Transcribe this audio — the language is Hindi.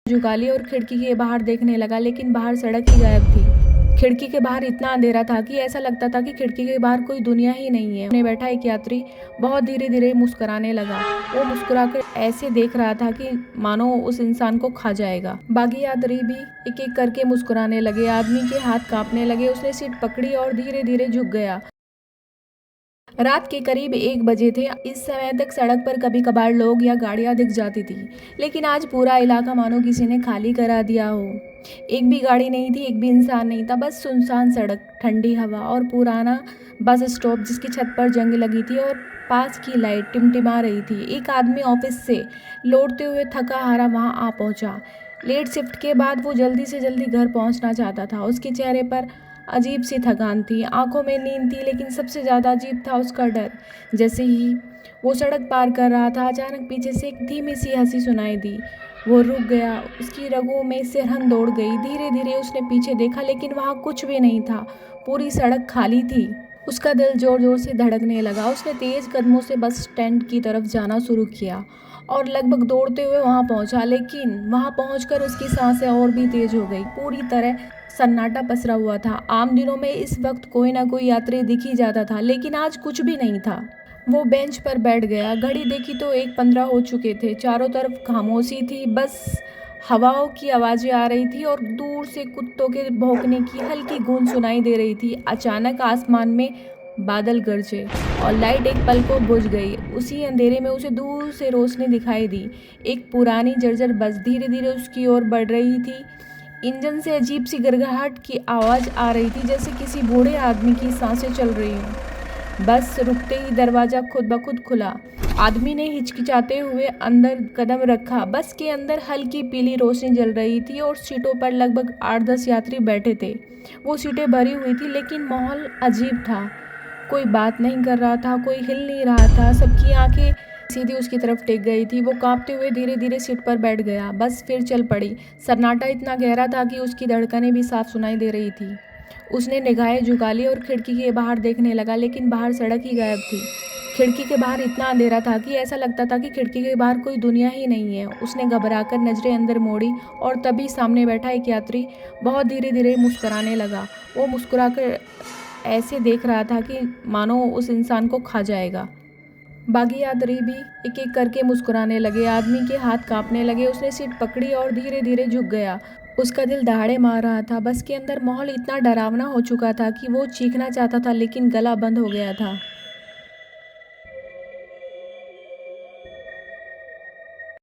झुका ली और खिड़की के बाहर देखने लगा, लेकिन बाहर सड़क ही गायब थी। खिड़की के बाहर इतना अंधेरा था कि ऐसा लगता था कि खिड़की के बाहर कोई दुनिया ही नहीं है। उन्हें बैठा एक यात्री बहुत धीरे धीरे मुस्कुराने लगा। वो मुस्कुराकर ऐसे देख रहा था कि मानो उस इंसान को खा जाएगा। बाकी यात्री भी एक एक करके मुस्कुराने लगे। आदमी के हाथ कांपने लगे। उसने सीट पकड़ी और धीरे धीरे झुक गया। रात के करीब 1 बजे थे। इस समय तक सड़क पर कभी कभार लोग या गाड़ियां दिख जाती थी, लेकिन आज पूरा इलाका मानो किसी ने खाली करा दिया हो। एक भी गाड़ी नहीं थी, एक भी इंसान नहीं था, बस सुनसान सड़क, ठंडी हवा और पुराना बस स्टॉप जिसकी छत पर जंग लगी थी और पास की लाइट टिमटिमा रही थी। एक आदमी ऑफिस से लौटते हुए थका हारा वहां आ पहुंचा। लेट शिफ्ट के बाद वो जल्दी से जल्दी घर पहुंचना चाहता था। उसके चेहरे पर अजीब सी थकान थी, आंखों में नींद थी, लेकिन सबसे ज़्यादा अजीब था उसका डर। जैसे ही वो सड़क पार कर रहा था, अचानक पीछे से एक धीमी सी हंसी सुनाई दी। वो रुक गया, उसकी रगों में सिरहन दौड़ गई। धीरे धीरे उसने पीछे देखा, लेकिन वहाँ कुछ भी नहीं था। पूरी सड़क खाली थी। उसका दिल जोर जोर से धड़कने लगा। उसने तेज कदमों से बस स्टैंड की तरफ जाना शुरू किया और लगभग दौड़ते हुए वहां पहुंचा, लेकिन वहां पहुंचकर उसकी सांसें और भी तेज हो गई। पूरी तरह सन्नाटा पसरा हुआ था। आम दिनों में इस वक्त कोई ना कोई यात्री दिख ही जाता था, लेकिन आज कुछ भी नहीं था। वो बेंच पर बैठ गया। घड़ी देखी तो 1:15 हो चुके थे। चारों तरफ खामोशी थी, बस हवाओं की आवाजें आ रही थी और दूर से कुत्तों के भौंकने की हल्की गूंज सुनाई दे रही थी। अचानक आसमान में बादल गरजे और लाइट एक पल को बुझ गई। उसी अंधेरे में उसे दूर से रोशनी दिखाई दी। एक पुरानी जर्जर बस धीरे धीरे उसकी ओर बढ़ रही थी। इंजन से अजीब सी गड़गड़ाहट की आवाज़ आ रही थी, जैसे किसी बूढ़े आदमी की सांसें चल रही हों। बस रुकते ही दरवाज़ा खुद ब खुद खुला। आदमी ने हिचकिचाते हुए अंदर कदम रखा। बस के अंदर हल्की पीली रोशनी जल रही थी और सीटों पर लगभग 8-10 यात्री बैठे थे। वो सीटें भरी हुई थी, लेकिन माहौल अजीब था। कोई बात नहीं कर रहा था, कोई हिल नहीं रहा था। सबकी आंखें सीधी उसकी तरफ टेक गई थी। वो कांपते हुए धीरे धीरे सीट पर बैठ गया। बस फिर चल पड़ी। सन्नाटा इतना गहरा था कि उसकी धड़कनें भी साफ सुनाई दे रही थी। उसने निगाहें झुका ली और खिड़की के बाहर देखने लगा, लेकिन बाहर सड़क ही गायब थी। खिड़की के बाहर इतना अंधेरा था कि ऐसा लगता था कि खिड़की के बाहर कोई दुनिया ही नहीं है। उसने घबराकर नजरें अंदर मोड़ी और तभी सामने बैठा एक यात्री बहुत धीरे धीरे मुस्कुराने लगा। वो मुस्कुराकर ऐसे देख रहा था कि मानो उस इंसान को खा जाएगा। बाकी यात्री भी एक एक करके मुस्कुराने लगे। आदमी के हाथ कांपने लगे। उसने सीट पकड़ी और धीरे धीरे झुक गया। उसका दिल दहाड़े मार रहा था। बस के अंदर माहौल इतना डरावना हो चुका था कि वो चीखना चाहता था, लेकिन गला बंद हो गया था।